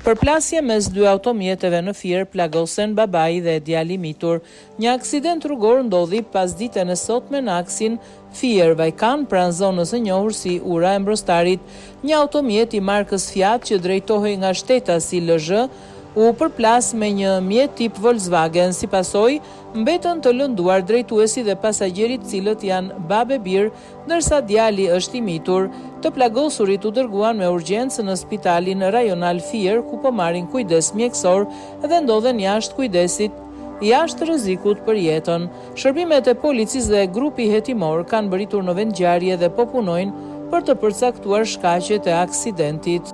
Përplasje mes dy automjeteve në Fier plagosen babai dhe djali mitur. Një aksident rrugor ndodhi pas ditën e sotme në aksin Fier-Vajkan pranë zonës së njohur si Ura e Mbrostarit. Një automjet i markës Fiat që drejtohej nga shteta si LZ u përplas me një mjet tip Volkswagen, si pasojë mbetën të lënduar drejtuesi dhe pasagjerit, cilët janë babë e bir, ndërsa djali është i mitur. Të plagosurit u dërguan me urgjencë në spitalin rajonal Fier, ku po marrin kujdes mjekësor dhe ndodhen jashtë kujdesit, jashtë rrezikut për jetën. Shërbimet e policisë dhe grupi hetimor kanë bërritur në vend ngjarje dhe po punojnë për të përcaktuar shkaqet e aksidentit.